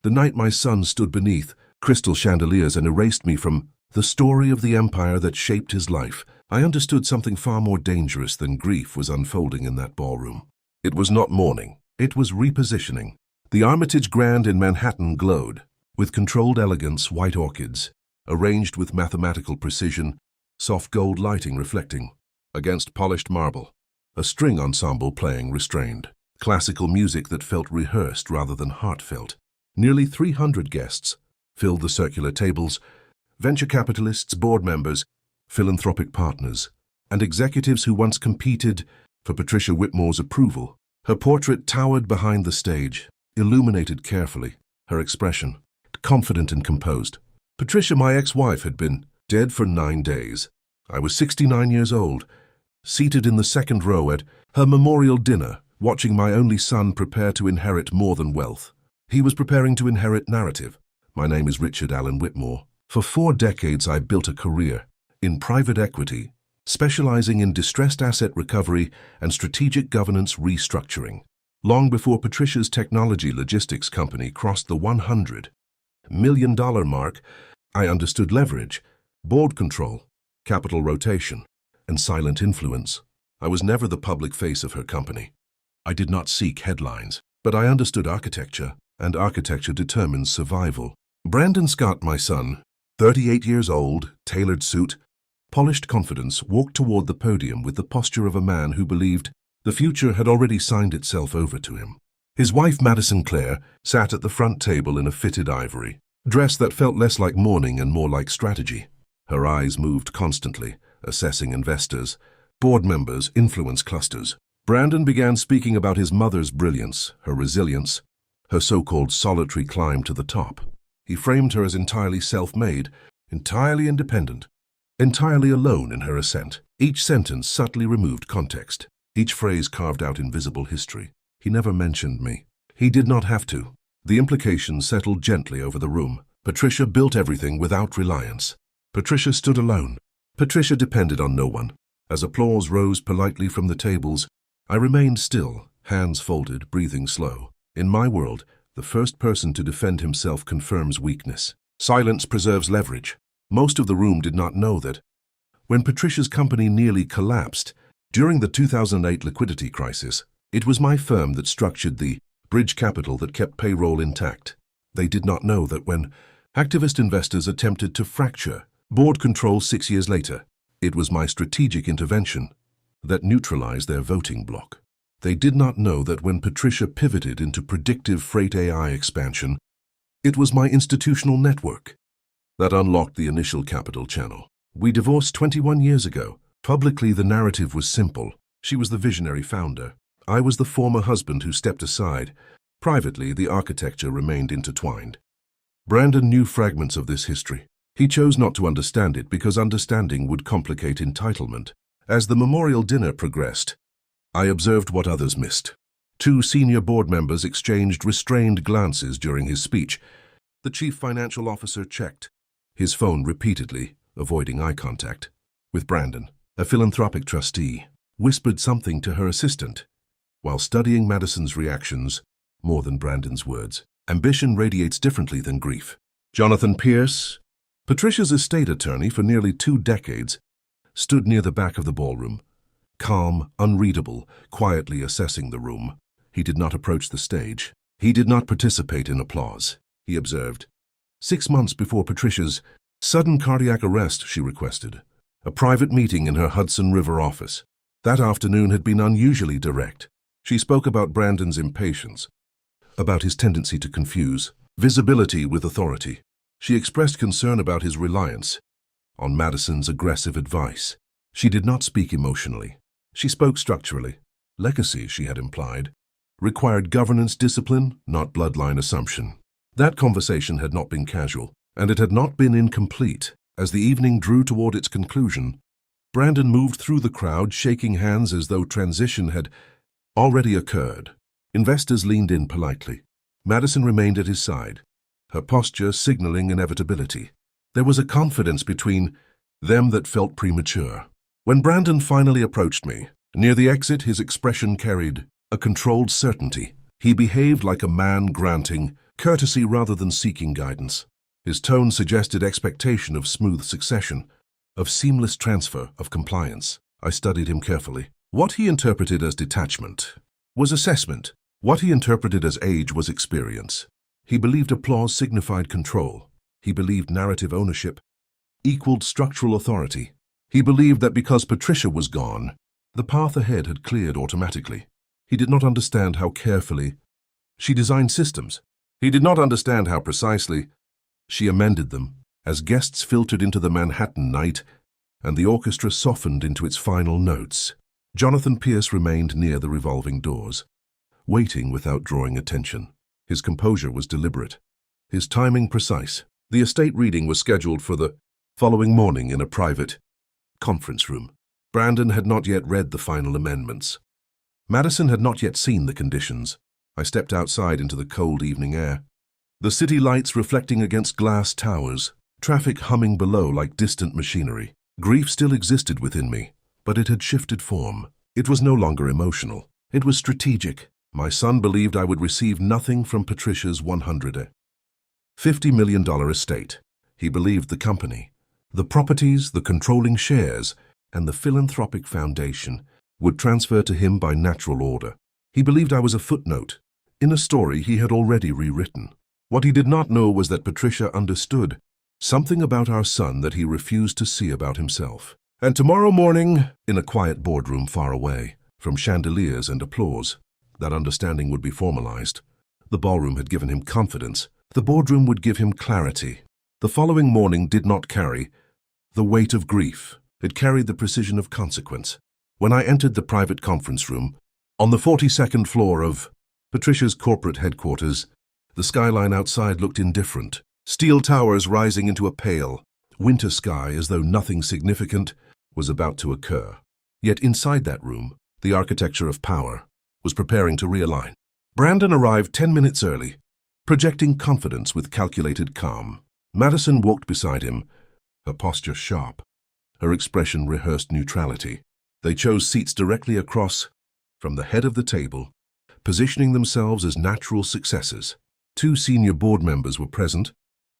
The night my son stood beneath crystal chandeliers and erased me from the story of the empire that shaped his life, I understood something far more dangerous than grief was unfolding in that ballroom. It was not mourning. It was repositioning. The Armitage Grand in Manhattan glowed, with controlled elegance, white orchids, arranged with mathematical precision, soft gold lighting reflecting against polished marble, a string ensemble playing restrained, classical music that felt rehearsed rather than heartfelt. Nearly 300 guests filled the circular tables, venture capitalists, board members, philanthropic partners, and executives who once competed for Patricia Whitmore's approval. Her portrait towered behind the stage, illuminated carefully, her expression confident and composed. Patricia, my ex-wife, had been dead for 9 days. I was 69 years old, seated in the second row at her memorial dinner, watching my only son prepare to inherit more than wealth. He was preparing to inherit narrative. My name is Richard Allen Whitmore. For 4 decades I built a career in private equity, specializing in distressed asset recovery and strategic governance restructuring. Long before Patricia's technology logistics company crossed the $100 million mark, I understood leverage, board control, capital rotation, and silent influence. I was never the public face of her company. I did not seek headlines, but I understood architecture, and architecture determines survival. Brandon Scott, my son, 38 years old, tailored suit, polished confidence, walked toward the podium with the posture of a man who believed the future had already signed itself over to him. His wife, Madison Clare, sat at the front table in a fitted ivory, dress that felt less like mourning and more like strategy. Her eyes moved constantly, assessing investors, board members, influence clusters. Brandon began speaking about his mother's brilliance, her resilience, her so-called solitary climb to the top. He framed her as entirely self-made, entirely independent, entirely alone in her ascent. Each sentence subtly removed context, each phrase carved out invisible history. He never mentioned me. He did not have to. The implications settled gently over the room. Patricia built everything without reliance. Patricia stood alone. Patricia depended on no one. As applause rose politely from the tables, I remained still, hands folded, breathing slow. In my world, the first person to defend himself confirms weakness. Silence preserves leverage. Most of the room did not know that when Patricia's company nearly collapsed during the 2008 liquidity crisis, it was my firm that structured the bridge capital that kept payroll intact. They did not know that when activist investors attempted to fracture board control 6 years later, it was my strategic intervention that neutralized their voting bloc. They did not know that when Patricia pivoted into predictive freight AI expansion, it was my institutional network that unlocked the initial capital channel. We divorced 21 years ago. Publicly, the narrative was simple. She was the visionary founder. I was the former husband who stepped aside. Privately, the architecture remained intertwined. Brandon knew fragments of this history. He chose not to understand it because understanding would complicate entitlement. As the memorial dinner progressed, I observed what others missed. 2 senior board members exchanged restrained glances during his speech. The chief financial officer checked his phone repeatedly, avoiding eye contact with Brandon. A philanthropic trustee whispered something to her assistant while studying Madison's reactions more than Brandon's words. Ambition radiates differently than grief. Jonathan Pierce, Patricia's estate attorney for nearly 2 decades, stood near the back of the ballroom, calm, unreadable, quietly assessing the room. He did not approach the stage. He did not participate in applause. He observed. 6 months before Patricia's sudden cardiac arrest, she requested a private meeting in her Hudson River office. That afternoon had been unusually direct. She spoke about Brandon's impatience, about his tendency to confuse visibility with authority. She expressed concern about his reliance on Madison's aggressive advice. She did not speak emotionally. She spoke structurally. Legacy, she had implied, required governance discipline, not bloodline assumption. That conversation had not been casual, and it had not been incomplete. As the evening drew toward its conclusion, Brandon moved through the crowd, shaking hands as though transition had already occurred. Investors leaned in politely. Madison remained at his side, her posture signaling inevitability. There was a confidence between them that felt premature. When Brandon finally approached me, near the exit, his expression carried a controlled certainty. He behaved like a man granting courtesy rather than seeking guidance. His tone suggested expectation of smooth succession, of seamless transfer of compliance. I studied him carefully. What he interpreted as detachment was assessment. What he interpreted as age was experience. He believed applause signified control. He believed narrative ownership equaled structural authority. He believed that because Patricia was gone, the path ahead had cleared automatically. He did not understand how carefully she designed systems. He did not understand how precisely she amended them as guests filtered into the Manhattan night and the orchestra softened into its final notes. Jonathan Pierce remained near the revolving doors, waiting without drawing attention. His composure was deliberate, his timing precise. The estate reading was scheduled for the following morning in a private conference room. Brandon had not yet read the final amendments. Madison had not yet seen the conditions. I stepped outside into the cold evening air. The city lights reflecting against glass towers, traffic humming below like distant machinery. Grief still existed within me, but it had shifted form. It was no longer emotional. It was strategic. My son believed I would receive nothing from Patricia's $150 million estate. He believed the company, the properties, the controlling shares, and the philanthropic foundation would transfer to him by natural order. He believed I was a footnote in a story he had already rewritten. What he did not know was that Patricia understood something about our son that he refused to see about himself. And tomorrow morning, in a quiet boardroom far away from chandeliers and applause, that understanding would be formalized. The ballroom had given him confidence. The boardroom would give him clarity. The following morning did not carry the weight of grief. It carried the precision of consequence. When I entered the private conference room, on the 42nd floor of Patricia's corporate headquarters, the skyline outside looked indifferent. Steel towers rising into a pale, winter sky as though nothing significant was about to occur. Yet inside that room, the architecture of power was preparing to realign. Brandon arrived 10 minutes early, projecting confidence with calculated calm. Madison walked beside him, her posture sharp, her expression rehearsed neutrality. They chose seats directly across from the head of the table, positioning themselves as natural successors. 2 senior board members were present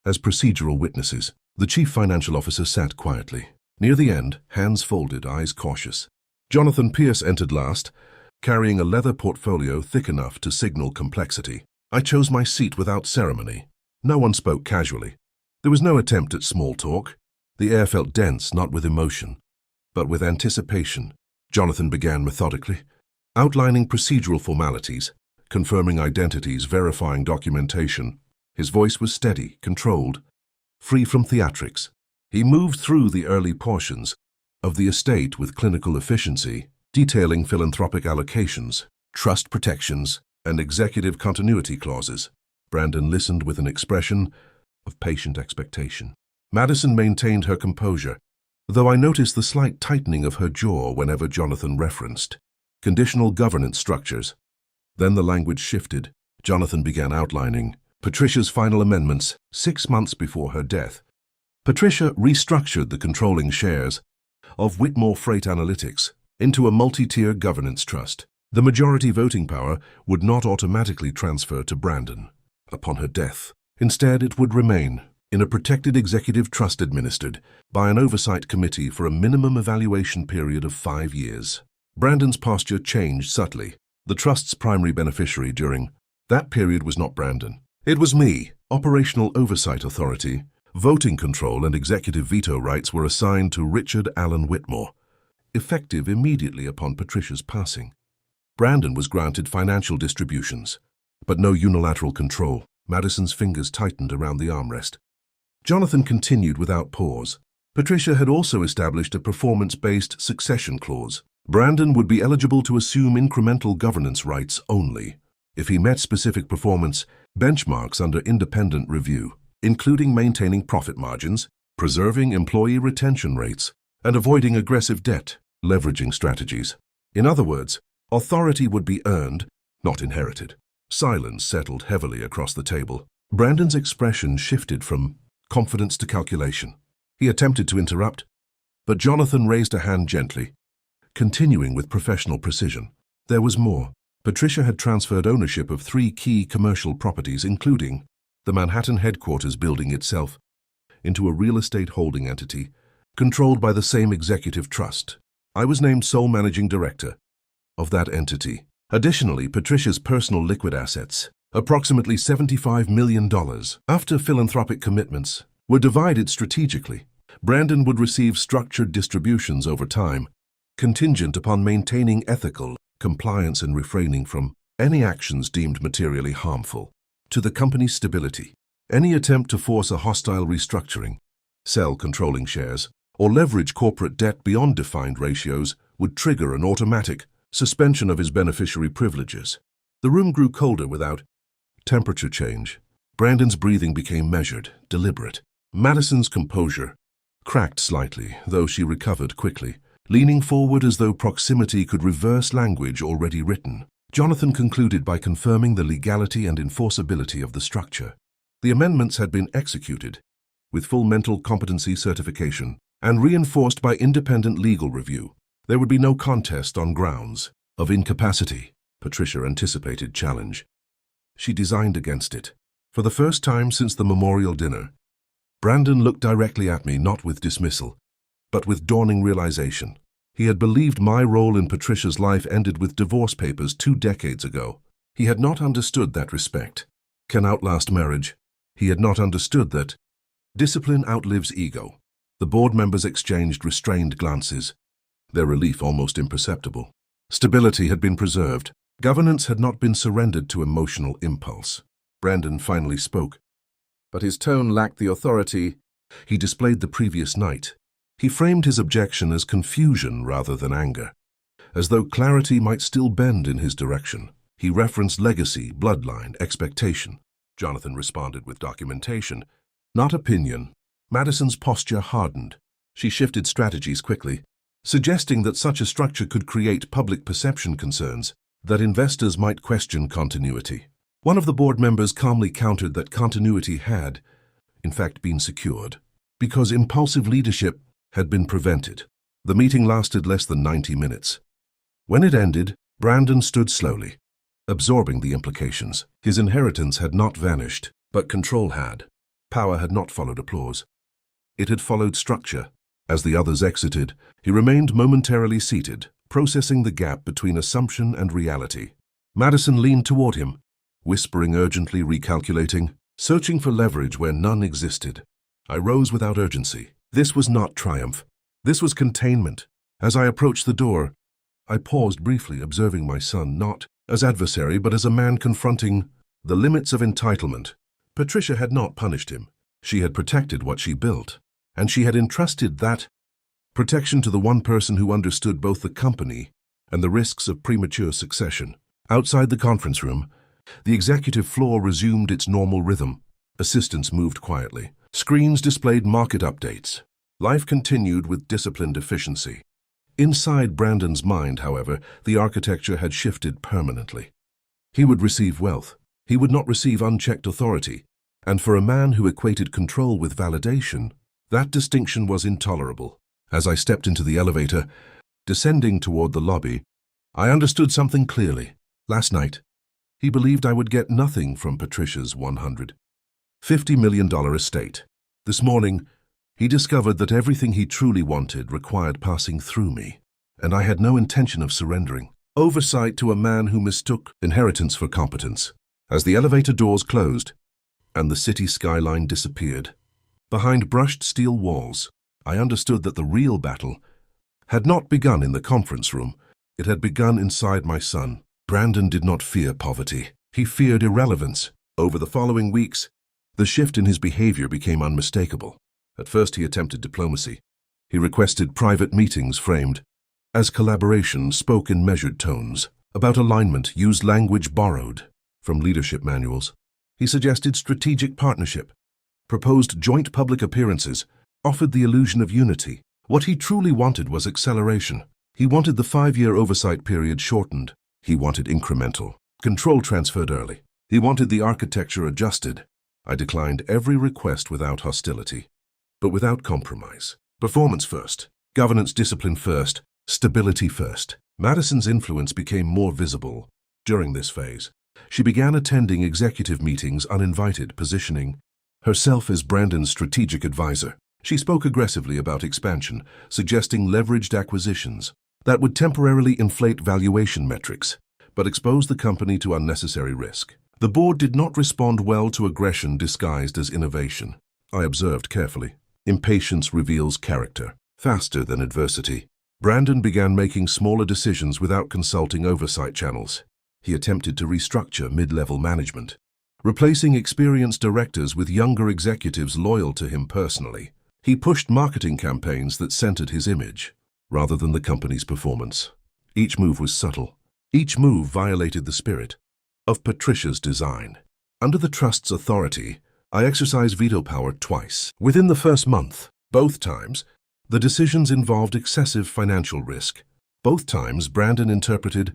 as procedural witnesses. The chief financial officer sat quietly. Near the end, hands folded, eyes cautious. Jonathan Pierce entered last, carrying a leather portfolio thick enough to signal complexity. I chose my seat without ceremony. No one spoke casually. There was no attempt at small talk. The air felt dense, not with emotion, but with anticipation. Jonathan began methodically, outlining procedural formalities, confirming identities, verifying documentation. His voice was steady, controlled, free from theatrics. He moved through the early portions of the estate with clinical efficiency, detailing philanthropic allocations, trust protections, and executive continuity clauses. Brandon listened with an expression of patient expectation. Madison maintained her composure, though I noticed the slight tightening of her jaw whenever Jonathan referenced conditional governance structures. Then the language shifted. Jonathan began outlining Patricia's final amendments 6 months before her death. Patricia restructured the controlling shares of Whitmore Freight Analytics into a multi-tier governance trust. The majority voting power would not automatically transfer to Brandon upon her death. Instead, it would remain in a protected executive trust administered by an oversight committee for a minimum evaluation period of 5 years. Brandon's posture changed subtly. The trust's primary beneficiary during that period was not Brandon. It was me. Operational oversight authority, voting control, and executive veto rights were assigned to Richard Allen Whitmore, effective immediately upon Patricia's passing. Brandon was granted financial distributions, but no unilateral control. Madison's fingers tightened around the armrest. Jonathan continued without pause. Patricia had also established a performance-based succession clause. Brandon would be eligible to assume incremental governance rights only if he met specific performance benchmarks under independent review, including maintaining profit margins, preserving employee retention rates, and avoiding aggressive debt leveraging strategies. In other words, authority would be earned, not inherited. Silence settled heavily across the table. Brandon's expression shifted from confidence to calculation. He attempted to interrupt, but Jonathan raised a hand gently, continuing with professional precision. There was more. Patricia had transferred ownership of 3 key commercial properties, including the Manhattan headquarters building itself into a real estate holding entity controlled by the same executive trust. I was named sole managing director of that entity. Additionally, Patricia's personal liquid assets, approximately $75 million, after philanthropic commitments, were divided strategically. Brandon would receive structured distributions over time, contingent upon maintaining ethical compliance and refraining from any actions deemed materially harmful to the company's stability. Any attempt to force a hostile restructuring, sell controlling shares, or leverage corporate debt beyond defined ratios would trigger an automatic suspension of his beneficiary privileges. The room grew colder without temperature change. Brandon's breathing became measured, deliberate. Madison's composure cracked slightly, though she recovered quickly, leaning forward as though proximity could reverse language already written. Jonathan concluded by confirming the legality and enforceability of the structure. The amendments had been executed, with full mental competency certification, and reinforced by independent legal review. There would be no contest on grounds of incapacity. Patricia anticipated challenge. She designed against it. For the first time since the memorial dinner, Brandon looked directly at me, not with dismissal, but with dawning realization. He had believed my role in Patricia's life ended with divorce papers 2 decades ago. He had not understood that respect can outlast marriage. He had not understood that discipline outlives ego. The board members exchanged restrained glances, their relief almost imperceptible. Stability had been preserved. Governance had not been surrendered to emotional impulse. Brandon finally spoke, but his tone lacked the authority he displayed the previous night. He framed his objection as confusion rather than anger, as though clarity might still bend in his direction. He referenced legacy, bloodline, expectation. Jonathan responded with documentation, not opinion. Madison's posture hardened. She shifted strategies quickly, suggesting that such a structure could create public perception concerns, that investors might question continuity. One of the board members calmly countered that continuity had, in fact, been secured, because impulsive leadership had been prevented. The meeting lasted less than 90 minutes. When it ended, Brandon stood slowly, absorbing the implications. His inheritance had not vanished, but control had. Power had not followed applause. It had followed structure. As the others exited, he remained momentarily seated, processing the gap between assumption and reality. Madison leaned toward him, whispering urgently, recalculating, searching for leverage where none existed. I rose without urgency. This was not triumph. This was containment. As I approached the door, I paused briefly, observing my son not as adversary but as a man confronting the limits of entitlement. Patricia had not punished him. She had protected what she built, and she had entrusted that protection to the one person who understood both the company and the risks of premature succession. Outside the conference room, the executive floor resumed its normal rhythm. Assistants moved quietly. Screens displayed market updates. Life continued with disciplined efficiency. Inside Brandon's mind, however, the architecture had shifted permanently. He would receive wealth. He would not receive unchecked authority. And for a man who equated control with validation, that distinction was intolerable. As I stepped into the elevator, descending toward the lobby, I understood something clearly. Last night, he believed I would get nothing from Patricia's $150 million estate. This morning, he discovered that everything he truly wanted required passing through me, and I had no intention of surrendering. Oversight to a man who mistook inheritance for competence. As the elevator doors closed, and the city skyline disappeared, behind brushed steel walls, I understood that the real battle had not begun in the conference room. It had begun inside my son. Brandon did not fear poverty. He feared irrelevance. Over the following weeks, the shift in his behavior became unmistakable. At first he attempted diplomacy. He requested private meetings framed as collaboration, spoke in measured tones. About alignment, used language borrowed from leadership manuals. He suggested strategic partnership, proposed joint public appearances, offered the illusion of unity. What he truly wanted was acceleration. He wanted the 5-year oversight period shortened. He wanted incremental control transferred early. He wanted the architecture adjusted. I declined every request without hostility, but without compromise. Performance first, governance discipline first, stability first. Madison's influence became more visible during this phase. She began attending executive meetings uninvited, positioning herself as Brandon's strategic advisor. She spoke aggressively about expansion, suggesting leveraged acquisitions that would temporarily inflate valuation metrics, but expose the company to unnecessary risk. The board did not respond well to aggression disguised as innovation. I observed carefully. Impatience reveals character. Faster than adversity. Brandon began making smaller decisions without consulting oversight channels. He attempted to restructure mid-level management, replacing experienced directors with younger executives loyal to him personally. He pushed marketing campaigns that centered his image, rather than the company's performance. Each move was subtle. Each move violated the spirit of Patricia's design. Under the trust's authority, I exercised veto power twice. Within the first month, both times, the decisions involved excessive financial risk. Both times, Brandon interpreted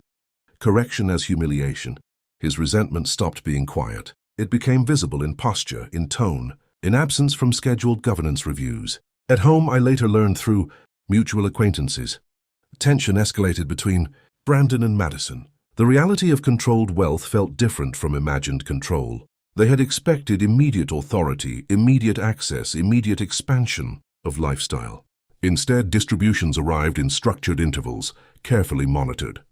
correction as humiliation. His resentment stopped being quiet. It became visible in posture, in tone, in absence from scheduled governance reviews. At home, I later learned through mutual acquaintances. Tension escalated between Brandon and Madison. The reality of controlled wealth felt different from imagined control. They had expected immediate authority, immediate access, immediate expansion of lifestyle. Instead, distributions arrived in structured intervals, carefully monitored.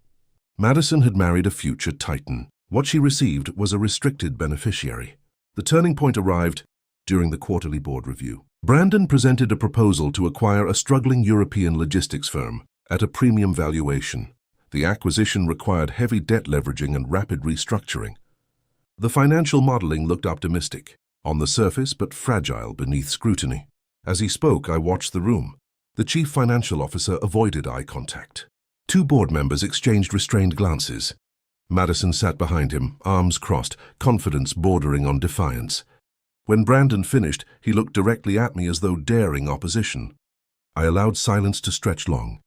Madison had married a future titan. What she received was a restricted beneficiary. The turning point arrived during the quarterly board review. Brandon presented a proposal to acquire a struggling European logistics firm at a premium valuation. The acquisition required heavy debt leveraging and rapid restructuring. The financial modeling looked optimistic, on the surface but fragile beneath scrutiny. As he spoke, I watched the room. The chief financial officer avoided eye contact. Two board members exchanged restrained glances. Madison sat behind him, arms crossed, confidence bordering on defiance. When Brandon finished, he looked directly at me as though daring opposition. I allowed silence to stretch long,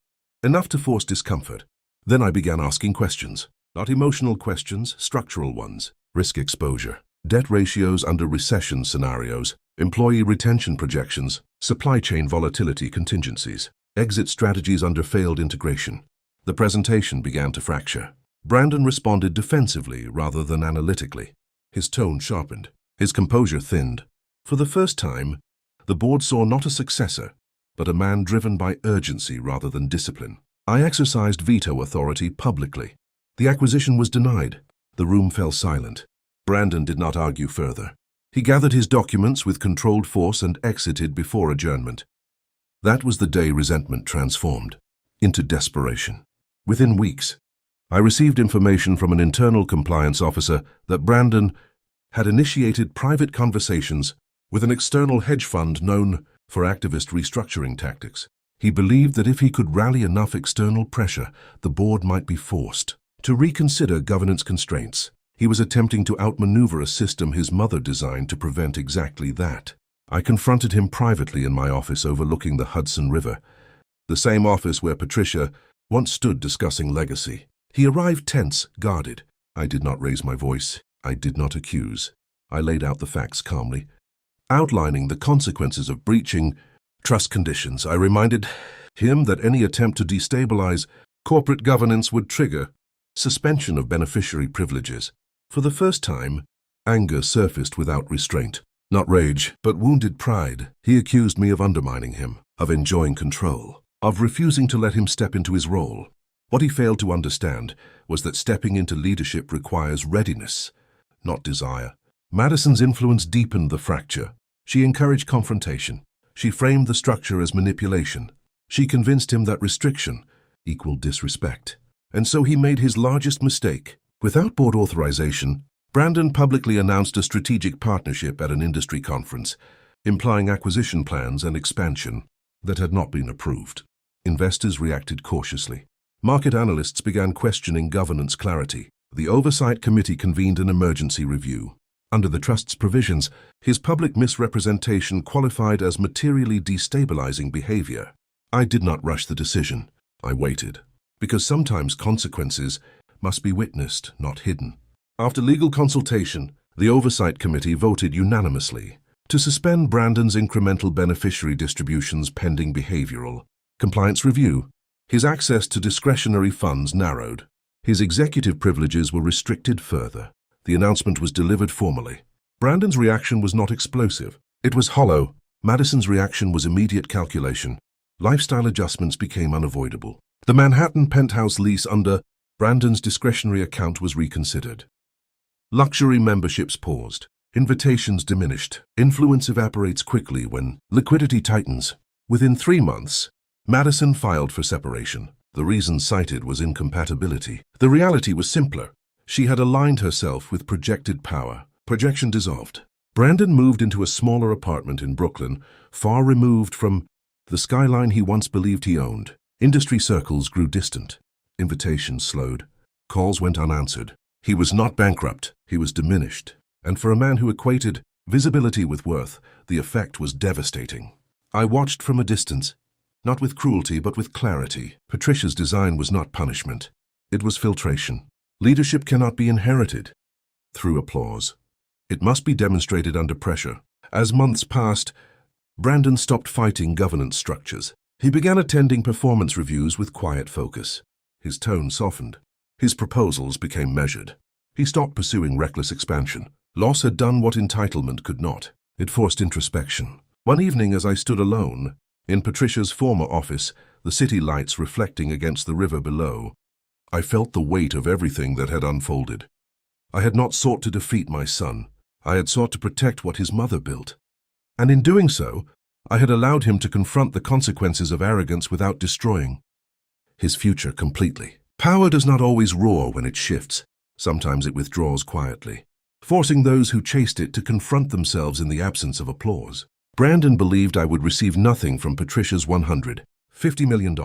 enough to force discomfort. Then I began asking questions. Not emotional questions, structural ones. Risk exposure, debt ratios under recession scenarios, employee retention projections, supply chain volatility contingencies, exit strategies under failed integration. The presentation began to fracture. Brandon responded defensively rather than analytically. His tone sharpened. His composure thinned. For the first time, the board saw not a successor, but a man driven by urgency rather than discipline. I exercised veto authority publicly. The acquisition was denied. The room fell silent. Brandon did not argue further. He gathered his documents with controlled force and exited before adjournment. That was the day resentment transformed into desperation. Within weeks, I received information from an internal compliance officer that Brandon had initiated private conversations with an external hedge fund known for activist restructuring tactics. He believed that if he could rally enough external pressure, the board might be forced to reconsider governance constraints. He was attempting to outmaneuver a system his mother designed to prevent exactly that. I confronted him privately in my office overlooking the Hudson River, the same office where Patricia once stood discussing legacy. He arrived tense, guarded. I did not raise my voice. I did not accuse. I laid out the facts calmly, outlining the consequences of breaching trust conditions. I reminded him that any attempt to destabilize corporate governance would trigger suspension of beneficiary privileges. For the first time, anger surfaced without restraint. Not rage, but wounded pride. He accused me of undermining him, of enjoying control, of refusing to let him step into his role. What he failed to understand was that stepping into leadership requires readiness, not desire. Madison's influence deepened the fracture. She encouraged confrontation. She framed the structure as manipulation. She convinced him that restriction equaled disrespect. And so he made his largest mistake. Without board authorization, Brandon publicly announced a strategic partnership at an industry conference, implying acquisition plans and expansion that had not been approved. Investors reacted cautiously. Market analysts began questioning governance clarity. The Oversight Committee convened an emergency review. Under the trust's provisions, his public misrepresentation qualified as materially destabilizing behavior. I did not rush the decision. I waited, because sometimes consequences must be witnessed, not hidden. After legal consultation, the Oversight Committee voted unanimously to suspend Brandon's incremental beneficiary distributions pending behavioral compliance review. His access to discretionary funds narrowed. His executive privileges were restricted further. The announcement was delivered formally. Brandon's reaction was not explosive. It was hollow. Madison's reaction was immediate calculation. Lifestyle adjustments became unavoidable. The Manhattan penthouse lease under Brandon's discretionary account was reconsidered. Luxury memberships paused. Invitations diminished. Influence evaporates quickly when liquidity tightens. Within 3 months, Madison filed for separation. The reason cited was incompatibility. The reality was simpler. She had aligned herself with projected power. Projection dissolved. Brandon moved into a smaller apartment in Brooklyn, far removed from the skyline he once believed he owned. Industry circles grew distant. Invitations slowed. Calls went unanswered. He was not bankrupt. He was diminished. And for a man who equated visibility with worth, the effect was devastating. I watched from a distance, not with cruelty but with clarity. Patricia's design was not punishment. It was filtration. Leadership cannot be inherited through applause. It must be demonstrated under pressure. As months passed, Brandon stopped fighting governance structures. He began attending performance reviews with quiet focus. His tone softened. His proposals became measured. He stopped pursuing reckless expansion. Loss had done what entitlement could not. It forced introspection. One evening, as I stood alone, in Patricia's former office, the city lights reflecting against the river below, I felt the weight of everything that had unfolded. I had not sought to defeat my son. I had sought to protect what his mother built. And in doing so, I had allowed him to confront the consequences of arrogance without destroying his future completely. Power does not always roar when it shifts. Sometimes it withdraws quietly, forcing those who chased it to confront themselves in the absence of applause. Brandon believed I would receive nothing from Patricia's $150 million.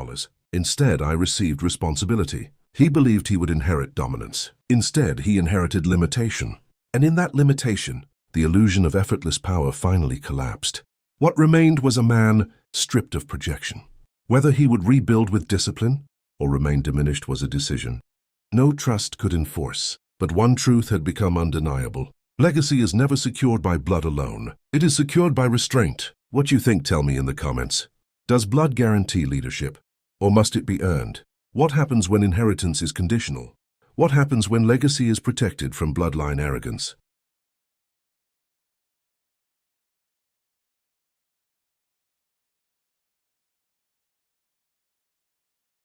Instead, I received responsibility. He believed he would inherit dominance. Instead, he inherited limitation. And in that limitation, the illusion of effortless power finally collapsed. What remained was a man stripped of projection. Whether he would rebuild with discipline or remain diminished was a decision no trust could enforce. But one truth had become undeniable. Legacy is never secured by blood alone. It is secured by restraint. What you think, tell me in the comments. Does blood guarantee leadership, or must it be earned? What happens when inheritance is conditional? What happens when legacy is protected from bloodline arrogance?